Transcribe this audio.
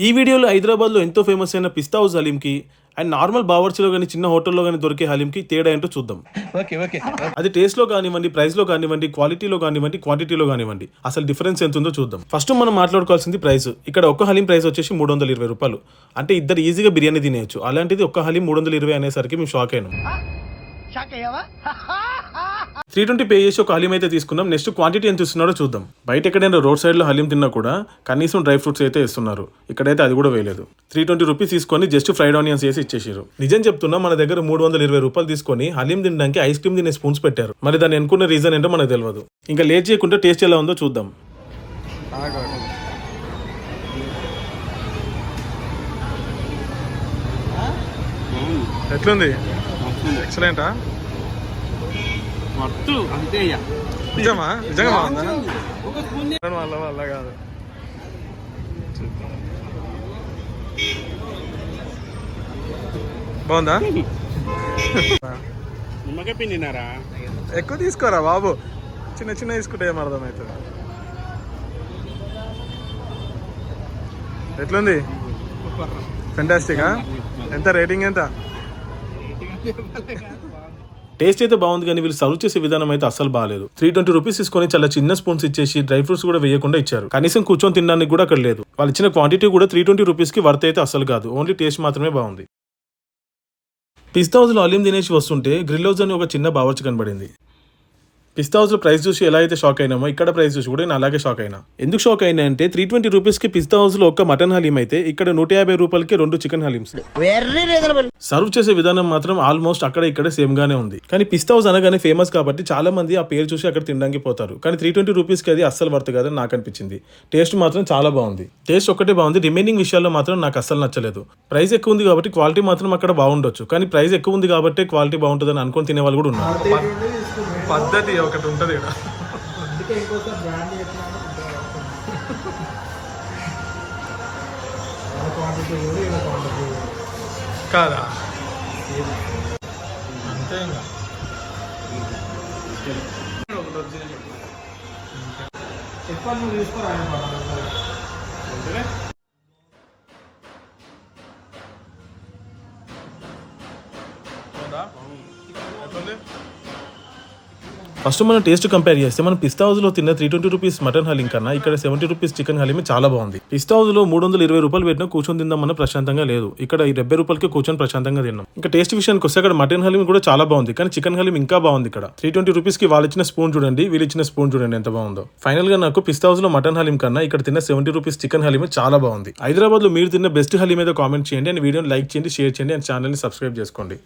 ఈ వీడియోలో హైదరాబాద్లో ఎంతో ఫేమస్ అయిన పిస్తా హౌస్ హలీంకి అండ్ నార్మల్ బావర్చిలో కానీ చిన్న హోటల్లో కానీ దొరికే హలీంకి తేడా ఏంటో చూద్దాం. అది టేస్ట్లో కానివ్వండి, ప్రైస్లో కానివ్వండి, క్వాలిటీలో కానివ్వండి, క్వాంటిటీలో కానివ్వండి, అసలు డిఫరెన్స్ ఎంత ఉందో చూద్దాం. ఫస్ట్ మనం మాట్లాడుకోవాల్సింది ప్రైస్. ఇక్కడ ఒక్క హలీం ప్రైస్ వచ్చేసి 320 రూపాయలు. అంటే ఇద్దరు ఈజీగా బిర్యానీ తినేయచ్చు. అలాంటిది ఒక్క హలీం 320 అనేసరికి మేము షాక్ అయినాం. 320 పే చేసి ఒక హలీం అయితే తీసుకున్నాం. నెక్స్ట్ క్వాంటిటీ ఎంత ఇస్తున్నారో చూద్దాం. బయట ఎక్కడైనా రోడ్ సైడ్ లో హలీం తిన్నా కూడా కనీసం డ్రై ఫ్రూట్స్ అయితే ఇస్తున్నారు. ఇక్కడైతే అది కూడా వేయలేదు. 320 రూపీస్ తీసుకొని జస్ట్ ఫ్రైడ్ ఆనియన్స్ వేసి ఇచ్చేసారు. నిజం చెప్తున్నా, మన దగ్గర 320 రూపాయలు తీసుకొని హలీం తినడానికి ఐస్ క్రీమ్ తినే స్పూన్స్ పెట్టారు. మరి దాన్ని అనుకున్న రీజన్ ఏంటో మనకు తెలియదు. ఇంకా లేట్ చేయకుండా టేస్ట్ ఎలా ఉందో చూద్దాం. ఎట్లుంది? ఎక్సలెంటా? నిజమా? నిజంగా బాగుందా? వల్ల కాదు. బాగుందా? నిమ్మకాయ పిండినారా? ఎక్కువ తీసుకోరా బాబు, చిన్న చిన్న తీసుకుంటే ఏం అర్థమవుతుంది. ఎట్లుంది? ఫెంటాస్టికా? ఎంత రేటింగ్ ఎంత? టేస్ట్ అయితే బాగుంది, కానీ వీళ్ళు సర్వ్ చేసే విధానం అయితే అసలు బాగాలేదు. 320 రూపీస్ తీసుకొని చాలా చిన్న స్పూన్స్ ఇచ్చేసి డ్రై ఫ్రూట్స్ కూడా వేయకుండా ఇచ్చారు. కనీసం కూర్చొని తినడానికి కూడా అక్కడ లేదు. వాళ్ళు ఇచ్చిన క్వాంటిటీ కూడా 320 రూపీస్ కి వర్త్ అయితే అసలు కాదు. ఓన్లీ టేస్ట్ మాత్రమే బాగుంది. పిస్తా హౌస్ లో హలీం తినేసి వస్తుంటే గ్రిల్ హౌస్ అని ఒక చిన్న బావర్చి కనబడింది. పిస్తా హౌస్ లో ప్రైస్ చూసి ఎలా అయితే షాక్ అయినామో, ఇక్కడ ప్రైస్ చూసి కూడా నేను అలాగే షాక్ అయినా. ఎందుకు షాక్ అయినా అంటే 320 రూపీస్ కి పిస్తా హౌస్ లో ఒక్క మటన్ హలీం అయితే ఇక్కడ 150 రూపాయలకి 2 చికెన్ హలీమ్స్. సర్వ్ చేసే విధానం మాత్రం ఆల్మోస్ట్ అక్కడ ఇక్కడ సేమ్ గానే ఉంది. కానీ పిస్తా హౌస్ అనగానే ఫేమస్ కాబట్టి చాలా మంది ఆ పేరు చూసి అక్కడ తినడానికి పోతారు. కానీ 320 రూపీస్ కి అది అస్సలు వర్త్ కాదని నాకు అనిపించింది. టేస్ట్ మాత్రం చాలా బాగుంది. టేస్ట్ ఒక్కటే బాగుంది, రిమైనింగ్ విషయాల్లో మాత్రం నాకు అస్సలు నచ్చలేదు. ప్రైస్ ఎక్కువ ఉంది కాబట్టి క్వాలిటీ మాత్రం అక్కడ బాగుండొచ్చు. కానీ ప్రైస్ ఎక్కువ ఉంది కాబట్టి క్వాలిటీ బాగుంటుందని అనుకొని తినే వాళ్ళు కూడా ఉన్నారు. పద్ధతి ఒకటి ఉంటుంది కాదా? అంతే. ఇంకా తీసుకోరా? ఫస్ట్ మనం టేస్ట్ కంపేర్ చేస్తే మనం పిస్తా హౌస్ లో తిన్న 320 రూపీస్ మటన్ హలీం కన్నా ఇక్కడ 70 రూపీస్ చికెన్ హలీం చాలా బాగుంది. పిస్తా హౌస్ లో 320 రూపాయలు పెట్టినా కూర్చొని తిందామన్న ప్రశాంతంగా లేదు. ఇక్కడ ఈ 70 రూపాయలకి కూర్చొని ప్రశాంతంగా తిన్నాం. ఇంకా టేస్ట్ విషయానికి వస్తే అక్కడ మటన్ హలీం కూడా చాలా బాగుంది, కానీ చికెన్ హలీం ఇంకా బాగుంది. ఇక్కడ 320 రూపీస్ కి వాళ్ళు ఇచ్చిన స్పూన్ చూడండి, వీళ్ళు ఇచ్చిన స్పూన్ చూడండి ఎంత బాగుందో. ఫైనల్ గా నాకు పిస్తా హౌస్ లో మటన్ హలీం కన్నా ఇక్కడ తిన్న 70 రూపీస్ చికెన్ హలీం చాలా బాగుంది. హైదరాబాద్ లో మీరు తిన్న బెస్ట్ హలీం ఏదో కామెంట్ చేయండి, అండ్ వీడియోని లైక్ చేయండి, షేర్ చేయండి, అండ్ ఛానల్ ని సబ్స్క్రైబ్ చేసుకోండి.